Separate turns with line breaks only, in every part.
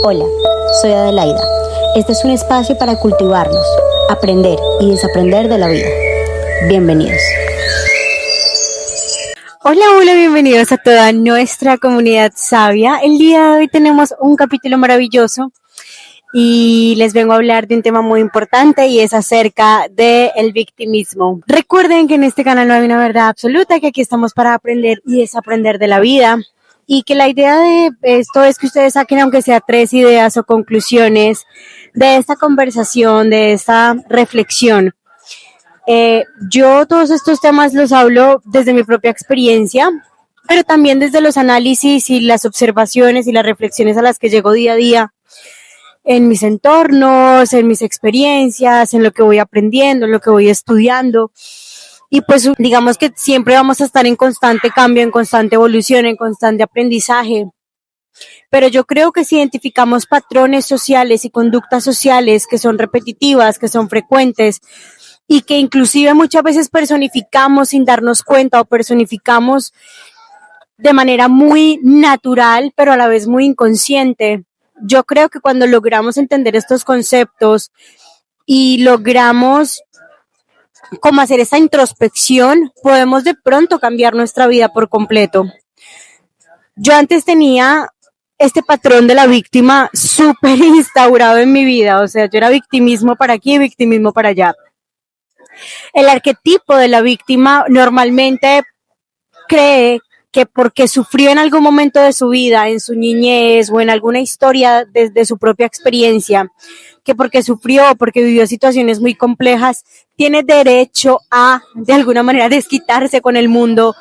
Hola, soy Adelaida. Este es un espacio para cultivarnos, aprender y desaprender de la vida. Bienvenidos.
Hola, bienvenidos a toda nuestra comunidad sabia. El día de hoy tenemos un capítulo maravilloso y les vengo a hablar de un tema muy importante y es acerca del victimismo. Recuerden que en este canal no hay una verdad absoluta, que aquí estamos para aprender y desaprender de la vida y que la idea de esto es que ustedes saquen aunque sea 3 ideas o conclusiones de esta conversación, de esta reflexión. Yo todos estos temas los hablo desde mi propia experiencia, pero también desde los análisis y las observaciones y las reflexiones a las que llego día a día en mis entornos, en mis experiencias, en lo que voy aprendiendo, en lo que voy estudiando. Y pues digamos que siempre vamos a estar en constante cambio, en constante evolución, en constante aprendizaje. Pero yo creo que si identificamos patrones sociales y conductas sociales que son repetitivas, que son frecuentes, y que inclusive muchas veces personificamos sin darnos cuenta o personificamos de manera muy natural, pero a la vez muy inconsciente. Yo creo que cuando logramos entender estos conceptos y logramos como hacer esa introspección, podemos de pronto cambiar nuestra vida por completo. Yo antes tenía este patrón de la víctima súper instaurado en mi vida, o sea, yo era victimismo para aquí, victimismo para allá. El arquetipo de la víctima normalmente cree que porque sufrió en algún momento de su vida, en su niñez o en alguna historia desde su propia experiencia, que porque sufrió, porque vivió situaciones muy complejas, tiene derecho a, de alguna manera, desquitarse con el mundo,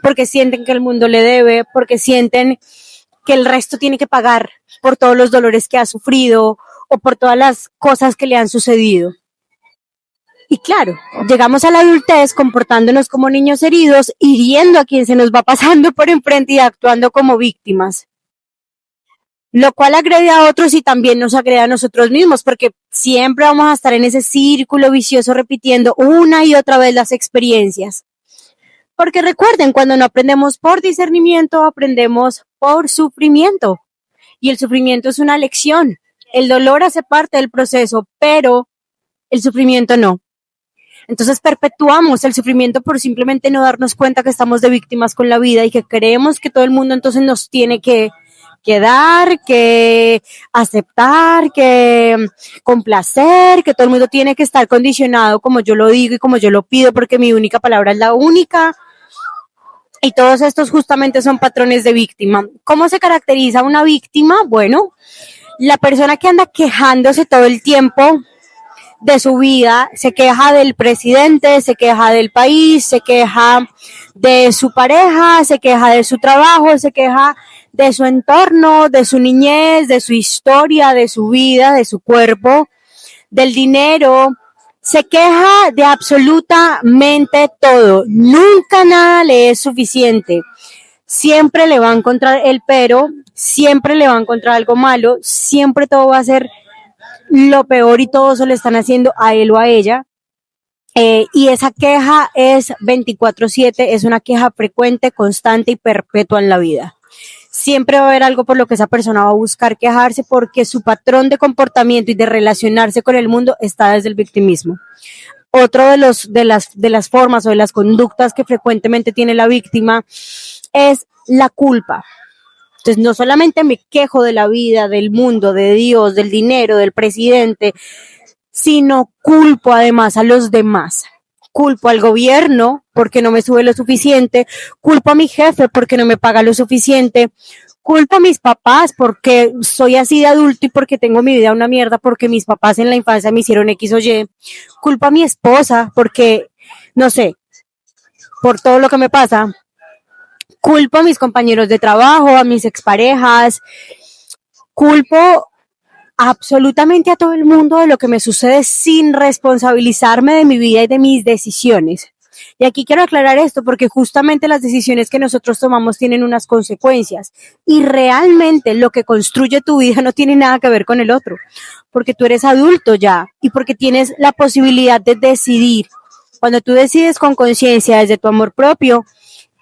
porque sienten que el mundo le debe, porque sienten que el resto tiene que pagar por todos los dolores que ha sufrido o por todas las cosas que le han sucedido. Y claro, llegamos a la adultez comportándonos como niños heridos, hiriendo a quien se nos va pasando por enfrente y actuando como víctimas. Lo cual agrede a otros y también nos agrede a nosotros mismos, porque siempre vamos a estar en ese círculo vicioso repitiendo una y otra vez las experiencias. Porque recuerden, cuando no aprendemos por discernimiento, aprendemos por sufrimiento. Y el sufrimiento es una lección. El dolor hace parte del proceso, pero el sufrimiento no. Entonces perpetuamos el sufrimiento por simplemente no darnos cuenta que estamos de víctimas con la vida y que creemos que todo el mundo entonces nos tiene que dar, que aceptar, que complacer, que todo el mundo tiene que estar condicionado como yo lo digo y como yo lo pido porque mi única palabra es la única. Y todos estos justamente son patrones de víctima. ¿Cómo se caracteriza una víctima? Bueno, la persona que anda quejándose todo el tiempo de su vida, se queja del presidente, se queja del país, se queja de su pareja, se queja de su trabajo, se queja de su entorno, de su niñez, de su historia, de su vida, de su cuerpo, del dinero. Se queja de absolutamente todo. Nunca nada le es suficiente. Siempre le va a encontrar el pero, siempre le va a encontrar algo malo, siempre todo va a ser lo peor y todo eso le están haciendo a él o a ella. Y esa queja es 24/7, es una queja frecuente, constante y perpetua en la vida. Siempre va a haber algo por lo que esa persona va a buscar quejarse porque su patrón de comportamiento y de relacionarse con el mundo está desde el victimismo. Otro de las formas o de las conductas que frecuentemente tiene la víctima es la culpa. Entonces, no solamente me quejo de la vida, del mundo, de Dios, del dinero, del presidente, sino culpo además a los demás. Culpo al gobierno porque no me sube lo suficiente, culpo a mi jefe porque no me paga lo suficiente, culpo a mis papás porque soy así de adulto y porque tengo mi vida una mierda, porque mis papás en la infancia me hicieron X o Y, culpo a mi esposa porque, no sé, por todo lo que me pasa. Culpo a mis compañeros de trabajo, a mis exparejas, culpo absolutamente a todo el mundo de lo que me sucede sin responsabilizarme de mi vida y de mis decisiones. Y aquí quiero aclarar esto porque justamente las decisiones que nosotros tomamos tienen unas consecuencias y realmente lo que construye tu vida no tiene nada que ver con el otro, porque tú eres adulto ya y porque tienes la posibilidad de decidir. Cuando tú decides con conciencia desde tu amor propio,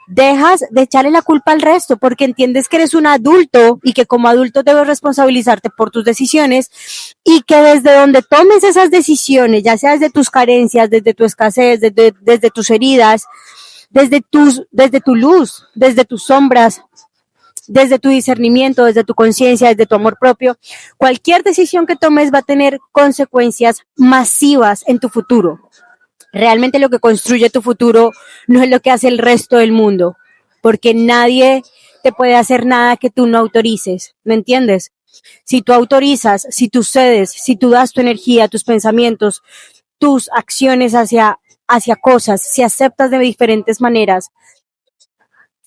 dejas de echarle la culpa al resto porque entiendes que eres un adulto y que como adulto debes responsabilizarte por tus decisiones y que desde donde tomes esas decisiones, ya sea desde tus carencias, desde tu escasez, desde tus heridas, desde tu luz, desde tus sombras, desde tu discernimiento, desde tu conciencia, desde tu amor propio, cualquier decisión que tomes va a tener consecuencias masivas en tu futuro. Realmente lo que construye tu futuro no es lo que hace el resto del mundo, porque nadie te puede hacer nada que tú no autorices, ¿me entiendes? Si tú autorizas, si tú cedes, si tú das tu energía, tus pensamientos, tus acciones hacia cosas, si aceptas de diferentes maneras,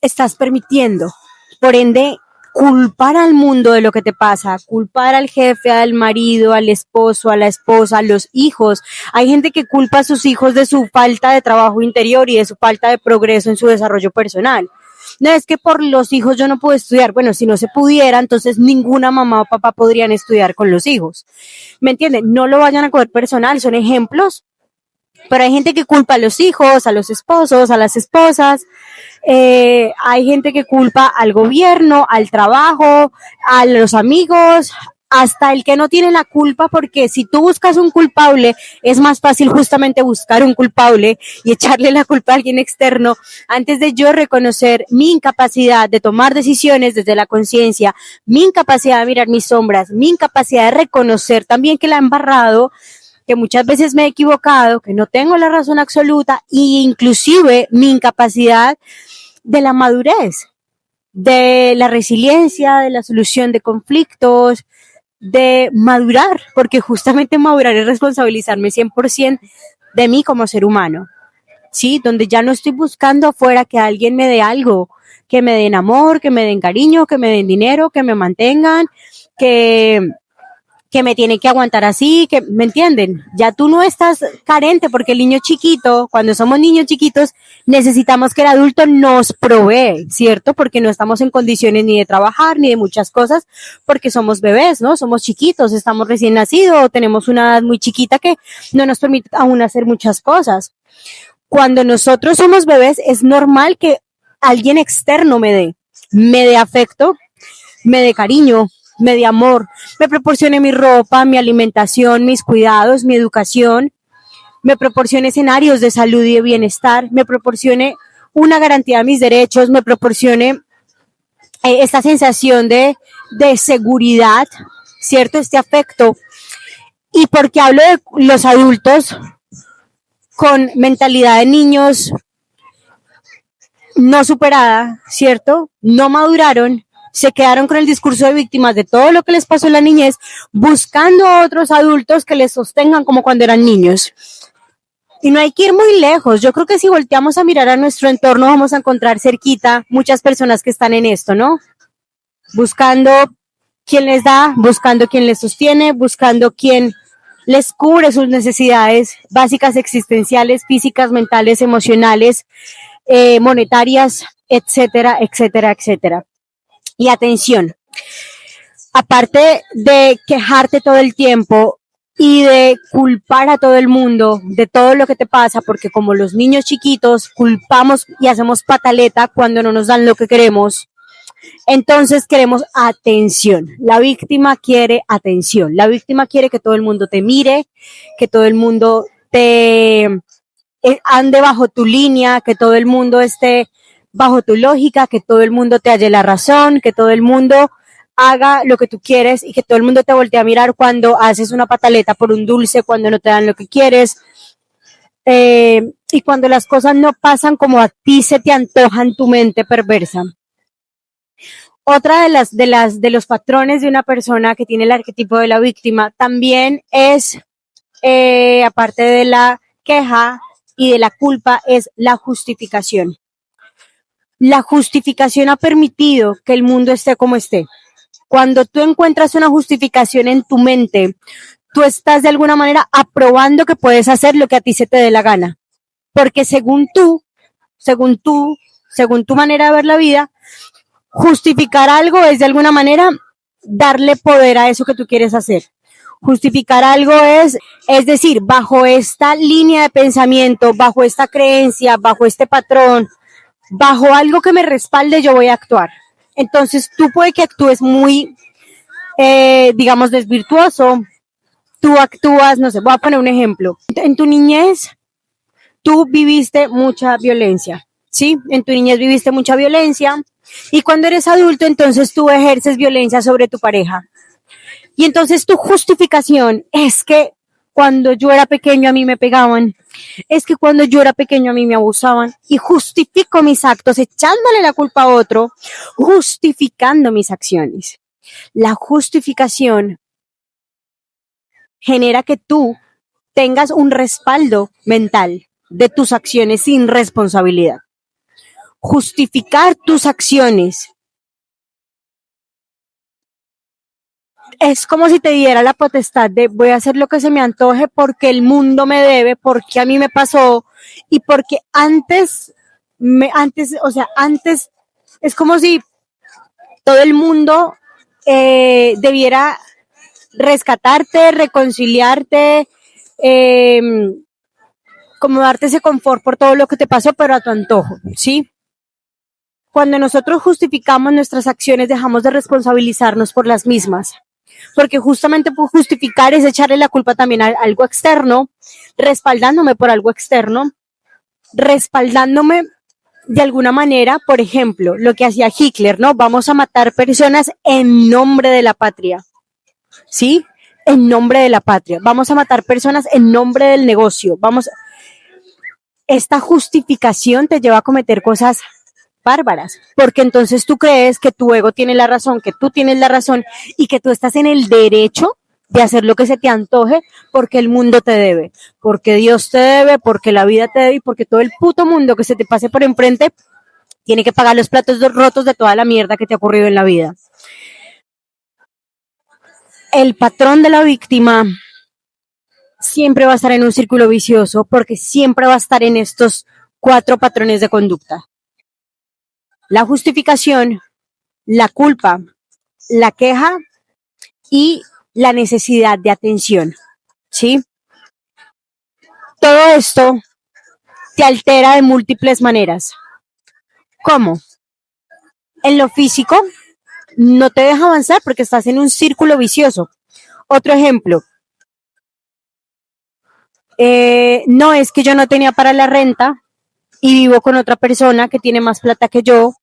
estás permitiendo. Por ende, culpar al mundo de lo que te pasa, culpar al jefe, al marido, al esposo, a la esposa, a los hijos. Hay gente que culpa a sus hijos de su falta de trabajo interior y de su falta de progreso en su desarrollo personal. No es que por los hijos yo no puedo estudiar. Bueno, si no se pudiera, entonces ninguna mamá o papá podrían estudiar con los hijos. ¿Me entienden? No lo vayan a coger personal, son ejemplos. Pero hay gente que culpa a los hijos, a los esposos, a las esposas. Hay gente que culpa al gobierno, al trabajo, a los amigos, hasta el que no tiene la culpa, porque si tú buscas un culpable, es más fácil justamente buscar un culpable y echarle la culpa a alguien externo antes de yo reconocer mi incapacidad de tomar decisiones desde la conciencia, mi incapacidad de mirar mis sombras, mi incapacidad de reconocer también que la he embarrado, que muchas veces me he equivocado, que no tengo la razón absoluta e inclusive mi incapacidad de la madurez, de la resiliencia, de la solución de conflictos, de madurar, porque justamente madurar es responsabilizarme 100% de mí como ser humano, ¿sí? Donde ya no estoy buscando afuera que alguien me dé algo, que me den amor, que me den cariño, que me den dinero, que me mantengan, que me tiene que aguantar así, que me entienden. Ya tú no estás carente porque el niño chiquito, cuando somos niños chiquitos, necesitamos que el adulto nos provee, ¿cierto? Porque no estamos en condiciones ni de trabajar ni de muchas cosas, porque somos bebés, ¿no? Somos chiquitos, estamos recién nacidos, tenemos una edad muy chiquita que no nos permite aún hacer muchas cosas. Cuando nosotros somos bebés, es normal que alguien externo me dé afecto, me dé cariño, me dé amor, me proporcione mi ropa, mi alimentación, mis cuidados, mi educación, me proporcione escenarios de salud y de bienestar, me proporcione una garantía de mis derechos, me proporcione esta sensación de seguridad, ¿cierto? Este afecto. Y porque hablo de los adultos con mentalidad de niños no superada, ¿cierto? No maduraron, se quedaron con el discurso de víctimas de todo lo que les pasó en la niñez, buscando a otros adultos que les sostengan como cuando eran niños. Y no hay que ir muy lejos. Yo creo que si volteamos a mirar a nuestro entorno, vamos a encontrar cerquita muchas personas que están en esto, ¿no? Buscando quién les da, buscando quién les sostiene, buscando quién les cubre sus necesidades básicas existenciales, físicas, mentales, emocionales, monetarias, etcétera, etcétera, etcétera. Y atención, aparte de quejarte todo el tiempo y de culpar a todo el mundo de todo lo que te pasa, porque como los niños chiquitos culpamos y hacemos pataleta cuando no nos dan lo que queremos, entonces queremos atención. La víctima quiere atención. La víctima quiere que todo el mundo te mire, que todo el mundo te ande bajo tu línea, que todo el mundo esté bajo tu lógica, que todo el mundo te halle la razón, que todo el mundo haga lo que tú quieres y que todo el mundo te voltee a mirar cuando haces una pataleta por un dulce, cuando no te dan lo que quieres, y cuando las cosas no pasan como a ti se te antoja en tu mente perversa. Otra de los patrones de una persona que tiene el arquetipo de la víctima también es, aparte de la queja y de la culpa, es la justificación. La justificación ha permitido que el mundo esté como esté. Cuando tú encuentras una justificación en tu mente, tú estás de alguna manera aprobando que puedes hacer lo que a ti se te dé la gana. Porque según tu manera de ver la vida, justificar algo es de alguna manera darle poder a eso que tú quieres hacer. Justificar algo es decir, bajo esta línea de pensamiento, bajo esta creencia, bajo este patrón, bajo algo que me respalde, yo voy a actuar. Entonces, tú puede que actúes muy, digamos, desvirtuoso. Tú actúas, no sé, voy a poner un ejemplo. En tu niñez, tú viviste mucha violencia, ¿sí? En tu niñez viviste mucha violencia y cuando eres adulto, entonces tú ejerces violencia sobre tu pareja. Y entonces tu justificación es que cuando yo era pequeño a mí me pegaban, es que cuando yo era pequeño a mí me abusaban y justifico mis actos echándole la culpa a otro, justificando mis acciones. La justificación genera que tú tengas un respaldo mental de tus acciones sin responsabilidad. Justificar tus acciones es como si te diera la potestad de voy a hacer lo que se me antoje porque el mundo me debe, porque a mí me pasó y porque antes es como si todo el mundo debiera rescatarte, reconciliarte, eh, como darte ese confort por todo lo que te pasó, pero a tu antojo, ¿sí? Cuando nosotros justificamos nuestras acciones, dejamos de responsabilizarnos por las mismas. Porque justamente por justificar es echarle la culpa también a algo externo, respaldándome por algo externo, respaldándome de alguna manera, por ejemplo, lo que hacía Hitler, ¿no? Vamos a matar personas en nombre de la patria, ¿sí? En nombre de la patria. Vamos a matar personas en nombre del negocio. Esta justificación te lleva a cometer cosas bárbaras, porque entonces tú crees que tu ego tiene la razón, que tú tienes la razón y que tú estás en el derecho de hacer lo que se te antoje porque el mundo te debe, porque Dios te debe, porque la vida te debe y porque todo el puto mundo que se te pase por enfrente tiene que pagar los platos rotos de toda la mierda que te ha ocurrido en la vida. El patrón de la víctima siempre va a estar en un círculo vicioso porque siempre va a estar en estos 4 patrones de conducta. La justificación, la culpa, la queja y la necesidad de atención, ¿sí? Todo esto te altera de múltiples maneras. ¿Cómo? En lo físico, no te deja avanzar porque estás en un círculo vicioso. Otro ejemplo, no es que yo no tenía para la renta y vivo con otra persona que tiene más plata que yo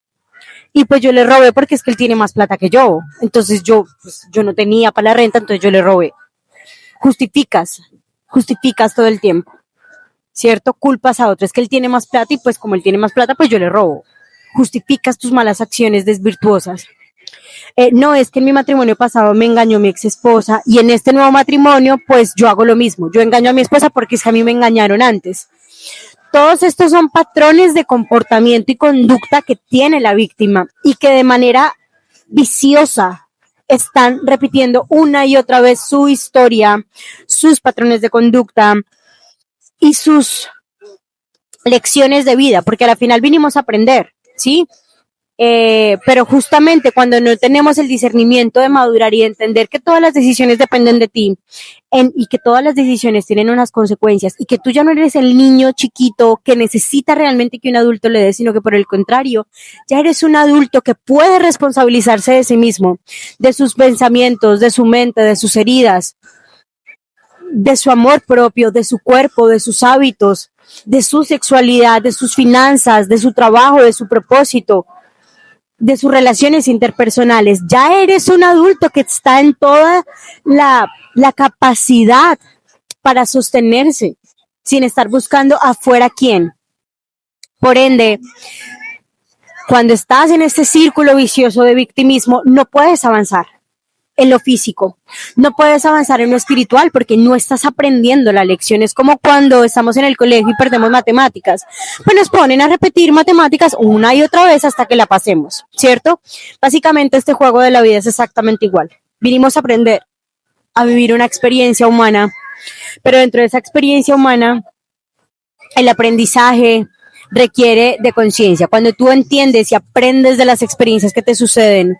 y pues yo le robé porque es que él tiene más plata que yo. Entonces yo no tenía para la renta, entonces yo le robé. Justificas todo el tiempo, ¿cierto? Culpas a otro, es que él tiene más plata y pues como él tiene más plata, pues yo le robo. Justificas tus malas acciones desvirtuosas. No, es que en mi matrimonio pasado me engañó mi ex esposa y en este nuevo matrimonio, pues yo hago lo mismo. Yo engaño a mi esposa porque es que a mí me engañaron antes. Todos estos son patrones de comportamiento y conducta que tiene la víctima y que de manera viciosa están repitiendo una y otra vez su historia, sus patrones de conducta y sus lecciones de vida, porque al final vinimos a aprender, ¿sí? Pero justamente cuando no tenemos el discernimiento de madurar y de entender que todas las decisiones dependen de ti y que todas las decisiones tienen unas consecuencias y que tú ya no eres el niño chiquito que necesita realmente que un adulto le dé, sino que por el contrario, ya eres un adulto que puede responsabilizarse de sí mismo, de sus pensamientos, de su mente, de sus heridas, de su amor propio, de su cuerpo, de sus hábitos, de su sexualidad, de sus finanzas, de su trabajo, de su propósito, de sus relaciones interpersonales. Ya eres un adulto que está en toda la capacidad para sostenerse sin estar buscando afuera quién. Por ende, cuando estás en este círculo vicioso de victimismo, no puedes avanzar en lo físico, no puedes avanzar en lo espiritual porque no estás aprendiendo la lección. Es como cuando estamos en el colegio y perdemos matemáticas, pues nos ponen a repetir matemáticas una y otra vez hasta que la pasemos, ¿cierto? Básicamente este juego de la vida es exactamente igual. Vinimos a aprender, a vivir una experiencia humana, pero dentro de esa experiencia humana el aprendizaje requiere de conciencia. Cuando tú entiendes y aprendes de las experiencias que te suceden,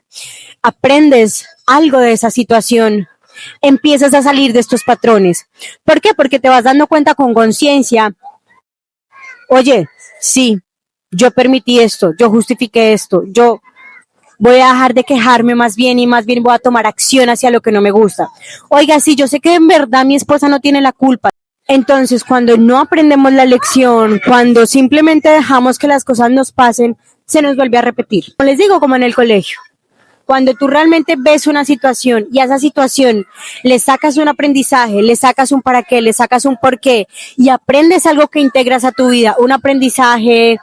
aprendes algo de esa situación, empiezas a salir de estos patrones. ¿Por qué? Porque te vas dando cuenta con conciencia, oye, sí, yo permití esto, yo justifiqué esto, yo voy a dejar de quejarme más bien y más bien voy a tomar acción hacia lo que no me gusta. Oiga, sí, yo sé que en verdad mi esposa no tiene la culpa. Entonces, cuando no aprendemos la lección, cuando simplemente dejamos que las cosas nos pasen, se nos vuelve a repetir. Como les digo, como en el colegio. Cuando tú realmente ves una situación y a esa situación le sacas un aprendizaje, le sacas un para qué, le sacas un por qué y aprendes algo que integras a tu vida, un aprendizaje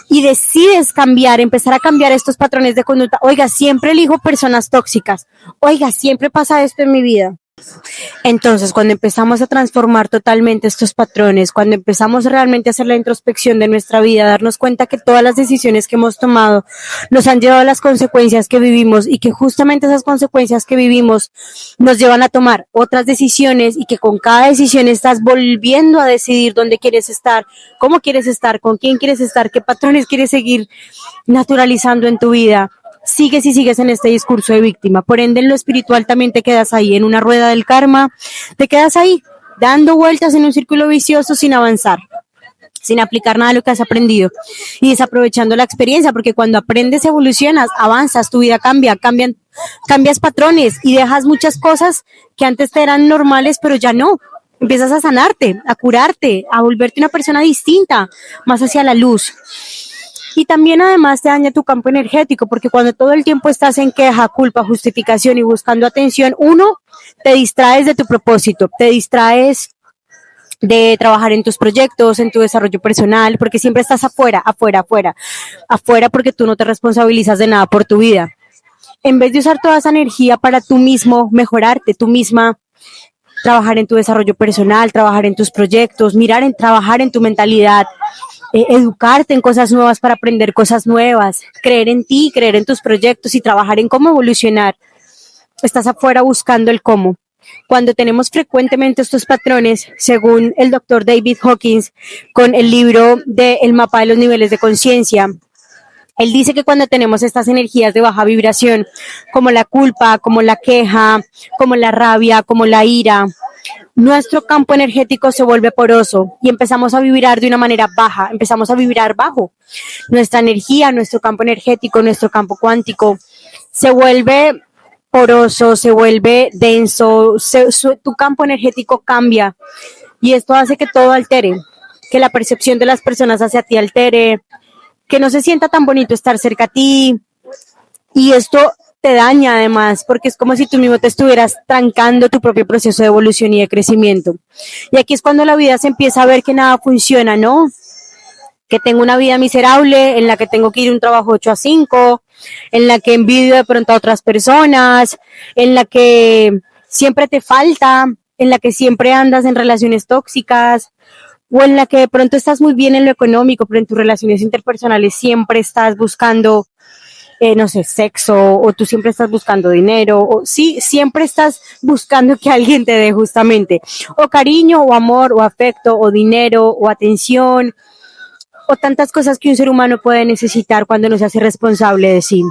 y decides cambiar, empezar a cambiar estos patrones de conducta. Oiga, siempre elijo personas tóxicas. Oiga, siempre pasa esto en mi vida. Entonces, cuando empezamos a transformar totalmente estos patrones, cuando empezamos realmente a hacer la introspección de nuestra vida, darnos cuenta que todas las decisiones que hemos tomado nos han llevado a las consecuencias que vivimos y que justamente esas consecuencias que vivimos nos llevan a tomar otras decisiones y que con cada decisión estás volviendo a decidir dónde quieres estar, cómo quieres estar, con quién quieres estar, qué patrones quieres seguir naturalizando en tu vida. Sigues y sigues en este discurso de víctima. Por ende, en lo espiritual también te quedas ahí, en una rueda del karma, te quedas ahí, dando vueltas en un círculo vicioso sin avanzar, sin aplicar nada de lo que has aprendido y desaprovechando la experiencia, porque cuando aprendes, evolucionas, avanzas, tu vida cambia, cambias patrones y dejas muchas cosas que antes te eran normales, pero ya no. Empiezas a sanarte, a curarte, a volverte una persona distinta, más hacia la luz. Y también además te daña tu campo energético, porque cuando todo el tiempo estás en queja, culpa, justificación y buscando atención, uno, te distraes de tu propósito, te distraes de trabajar en tus proyectos, en tu desarrollo personal, porque siempre estás afuera, afuera, afuera, afuera porque tú no te responsabilizas de nada por tu vida. En vez de usar toda esa energía para tú mismo mejorarte, tú misma trabajar en tu desarrollo personal, trabajar en tus proyectos, trabajar en tu mentalidad, educarte en cosas nuevas para aprender cosas nuevas, creer en ti, creer en tus proyectos y trabajar en cómo evolucionar. Estás afuera buscando el cómo. Cuando tenemos frecuentemente estos patrones, según el doctor David Hawkins, con el libro de El mapa de los niveles de conciencia, él dice que cuando tenemos estas energías de baja vibración, como la culpa, como la queja, como la rabia, como la ira, nuestro campo energético se vuelve poroso y empezamos a vibrar de una manera baja, empezamos a vibrar bajo. Nuestra energía, nuestro campo energético, nuestro campo cuántico se vuelve poroso, se vuelve denso, tu campo energético cambia y esto hace que todo altere, que la percepción de las personas hacia ti altere, que no se sienta tan bonito estar cerca a ti y esto te daña además, porque es como si tú mismo te estuvieras trancando tu propio proceso de evolución y de crecimiento. Y aquí es cuando la vida se empieza a ver que nada funciona, ¿no? Que tengo una vida miserable, en la que tengo que ir a un trabajo 8 a 5, en la que envidio de pronto a otras personas, en la que siempre te falta, en la que siempre andas en relaciones tóxicas, o en la que de pronto estás muy bien en lo económico, pero en tus relaciones interpersonales siempre estás buscando no sé, sexo, o tú siempre estás buscando dinero, o sí, siempre estás buscando que alguien te dé justamente, o cariño, o amor, o afecto, o dinero, o atención, o tantas cosas que un ser humano puede necesitar cuando no se hace responsable de sí.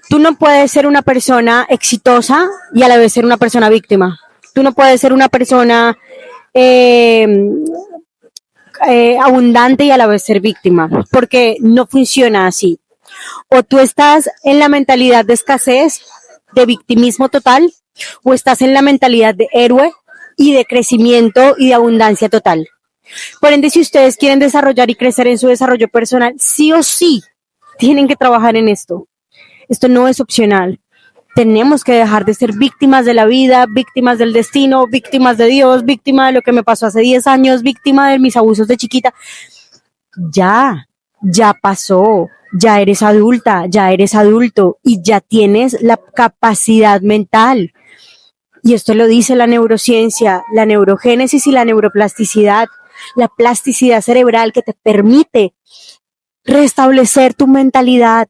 Tú no puedes ser una persona exitosa y a la vez ser una persona víctima. Tú no puedes ser una persona abundante y a la vez ser víctima, porque no funciona así. O tú estás en la mentalidad de escasez, de victimismo total, o estás en la mentalidad de héroe y de crecimiento y de abundancia total. Por ende, si ustedes quieren desarrollar y crecer en su desarrollo personal, sí o sí tienen que trabajar en esto. Esto no es opcional. Tenemos que dejar de ser víctimas de la vida, víctimas del destino, víctimas de Dios, víctima de lo que me pasó hace 10 años, víctima de mis abusos de chiquita. Ya pasó, ya eres adulta, ya eres adulto y ya tienes la capacidad mental. Y esto lo dice la neurociencia, la neurogénesis y la neuroplasticidad, la plasticidad cerebral que te permite restablecer tu mentalidad,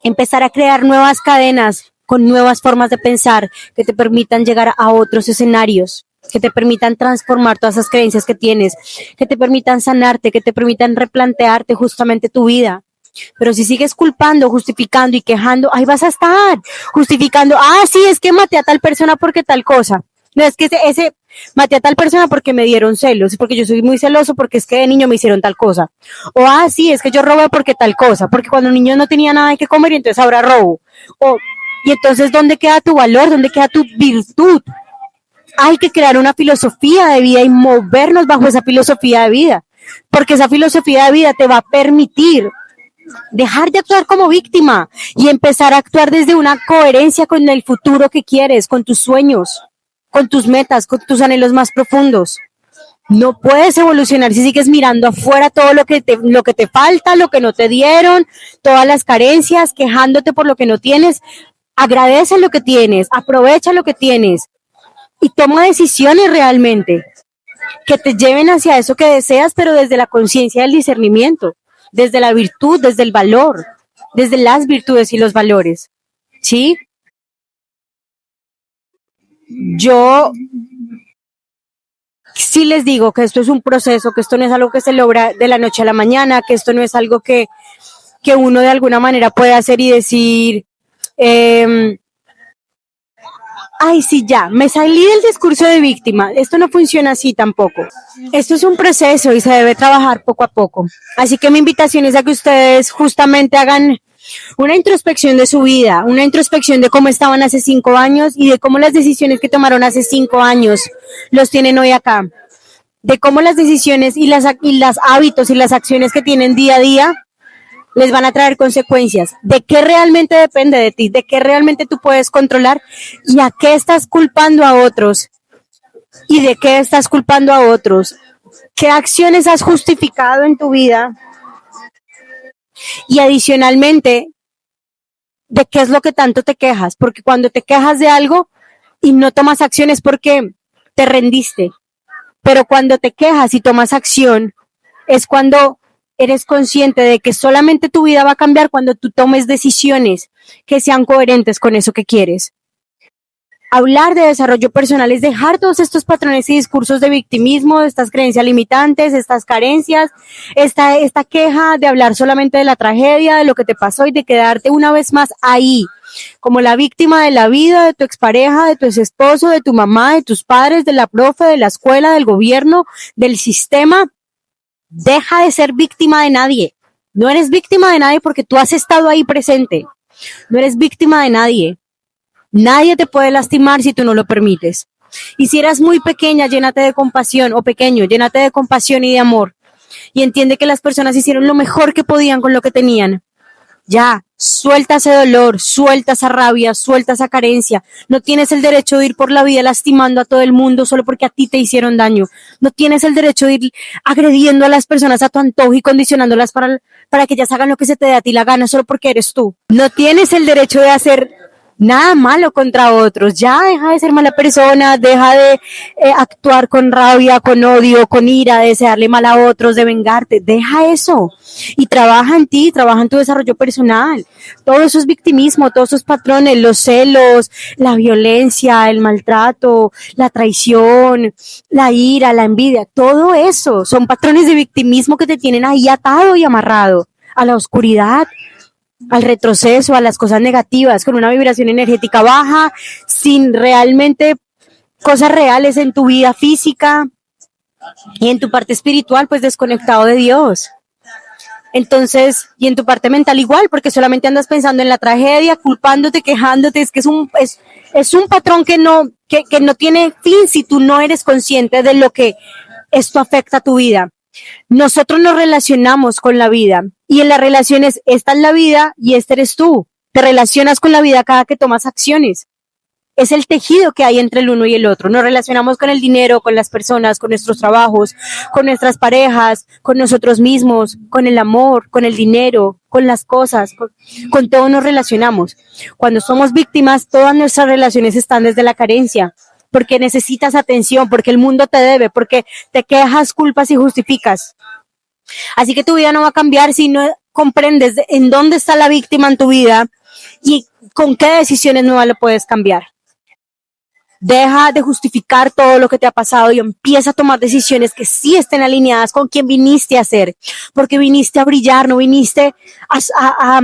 empezar a crear nuevas cadenas con nuevas formas de pensar que te permitan llegar a otros escenarios, que te permitan transformar todas esas creencias que tienes, que te permitan sanarte, que te permitan replantearte justamente tu vida. Pero si sigues culpando, justificando y quejando, ahí vas a estar justificando, sí, es que maté a tal persona porque tal cosa. No, es que maté a tal persona porque me dieron celos, porque yo soy muy celoso, porque es que de niño me hicieron tal cosa. O, sí, es que yo robé porque tal cosa, porque cuando el niño no tenía nada que comer y entonces ahora robo. Y entonces, ¿dónde queda tu valor? ¿Dónde queda tu virtud? Hay que crear una filosofía de vida y movernos bajo esa filosofía de vida, porque esa filosofía de vida te va a permitir dejar de actuar como víctima y empezar a actuar desde una coherencia con el futuro que quieres, con tus sueños, con tus metas, con tus anhelos más profundos. No puedes evolucionar si sigues mirando afuera todo lo que te falta, lo que no te dieron, todas las carencias, quejándote por lo que no tienes. Agradece lo que tienes, aprovecha lo que tienes y toma decisiones realmente que te lleven hacia eso que deseas, pero desde la conciencia del discernimiento, desde la virtud, desde el valor, desde las virtudes y los valores. ¿Sí? Yo sí les digo que esto es un proceso, que esto no es algo que se logra de la noche a la mañana, que esto no es algo que uno de alguna manera puede hacer y decir, ay, sí, ya, me salí del discurso de víctima. Esto no funciona así tampoco. Esto es un proceso y se debe trabajar poco a poco. Así que mi invitación es a que ustedes justamente hagan una introspección de su vida, una introspección de cómo estaban hace 5 años y de cómo las decisiones que tomaron hace 5 años los tienen hoy acá. De cómo las decisiones y las hábitos y las acciones que tienen día a día les van a traer consecuencias, de qué realmente depende de ti, de qué realmente tú puedes controlar y a qué estás culpando a otros y de qué estás culpando a otros, qué acciones has justificado en tu vida y adicionalmente de qué es lo que tanto te quejas, porque cuando te quejas de algo y no tomas acción es porque te rendiste, pero cuando te quejas y tomas acción es cuando eres consciente de que solamente tu vida va a cambiar cuando tú tomes decisiones que sean coherentes con eso que quieres. Hablar de desarrollo personal es dejar todos estos patrones y discursos de victimismo, estas creencias limitantes, estas carencias, esta queja de hablar solamente de la tragedia, de lo que te pasó y de quedarte una vez más ahí, como la víctima de la vida, de tu expareja, de tu esposo, de tu mamá, de tus padres, de la profe, de la escuela, del gobierno, del sistema. Deja de ser víctima de nadie. No eres víctima de nadie porque tú has estado ahí presente. No eres víctima de nadie. Nadie te puede lastimar si tú no lo permites. Y si eras muy pequeña, llénate de compasión, o pequeño, llénate de compasión y de amor. Y entiende que las personas hicieron lo mejor que podían con lo que tenían. Ya, suelta ese dolor, suelta esa rabia, suelta esa carencia. No tienes el derecho de ir por la vida lastimando a todo el mundo solo porque a ti te hicieron daño. No tienes el derecho de ir agrediendo a las personas a tu antojo y condicionándolas para que ellas hagan lo que se te dé a ti la gana solo porque eres tú. No tienes el derecho de hacer nada malo contra otros. Ya deja de ser mala persona, deja de actuar con rabia, con odio, con ira, de desearle mal a otros, de vengarte. Deja eso y trabaja en ti, trabaja en tu desarrollo personal. Todo eso es victimismo, todos esos patrones, los celos, la violencia, el maltrato, la traición, la ira, la envidia, todo eso son patrones de victimismo que te tienen ahí atado y amarrado a la oscuridad, al retroceso, a las cosas negativas, con una vibración energética baja, sin realmente cosas reales en tu vida física y en tu parte espiritual, pues desconectado de Dios. Entonces, y en tu parte mental igual, porque solamente andas pensando en la tragedia, culpándote, quejándote, es que es un patrón que no tiene fin si tú no eres consciente de lo que esto afecta a tu vida. Nosotros nos relacionamos con la vida y en las relaciones esta es la vida y este eres tú. Te relacionas con la vida cada que tomas acciones. Es el tejido que hay entre el uno y el otro. Nos relacionamos con el dinero, con las personas, con nuestros trabajos, con nuestras parejas, con nosotros mismos, con el amor, con el dinero, con las cosas, con todo nos relacionamos. Cuando somos víctimas, todas nuestras relaciones están desde la carencia, porque necesitas atención, porque el mundo te debe, porque te quejas, culpas y justificas. Así que tu vida no va a cambiar si no comprendes en dónde está la víctima en tu vida y con qué decisiones nuevas lo puedes cambiar. Deja de justificar todo lo que te ha pasado y empieza a tomar decisiones que sí estén alineadas con quien viniste a ser, porque viniste a brillar, no viniste a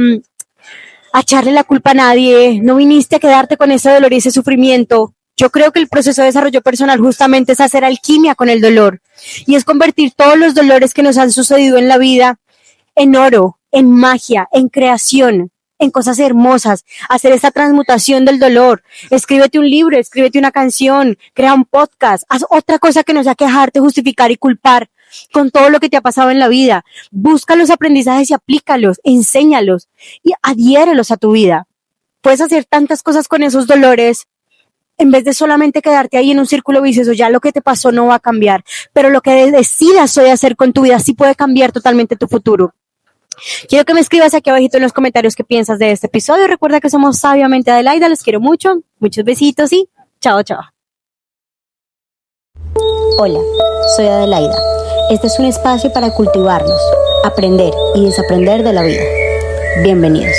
echarle la culpa a nadie, no viniste a quedarte con ese dolor y ese sufrimiento. Yo creo que el proceso de desarrollo personal justamente es hacer alquimia con el dolor y es convertir todos los dolores que nos han sucedido en la vida en oro, en magia, en creación, en cosas hermosas, hacer esa transmutación del dolor. Escríbete un libro, escríbete una canción, crea un podcast, haz otra cosa que no sea quejarte, justificar y culpar con todo lo que te ha pasado en la vida. Busca los aprendizajes y aplícalos, enséñalos y adhiérelos a tu vida. Puedes hacer tantas cosas con esos dolores en vez de solamente quedarte ahí en un círculo vicioso. Ya lo que te pasó no va a cambiar, pero lo que decidas hoy hacer con tu vida sí puede cambiar totalmente tu futuro. Quiero que me escribas aquí abajito en los comentarios qué piensas de este episodio. Recuerda que somos Sabiamente Adelaida, les quiero mucho, muchos besitos y chao, chao.
Hola, soy Adelaida. Este es un espacio para cultivarnos, aprender y desaprender de la vida. Bienvenidos.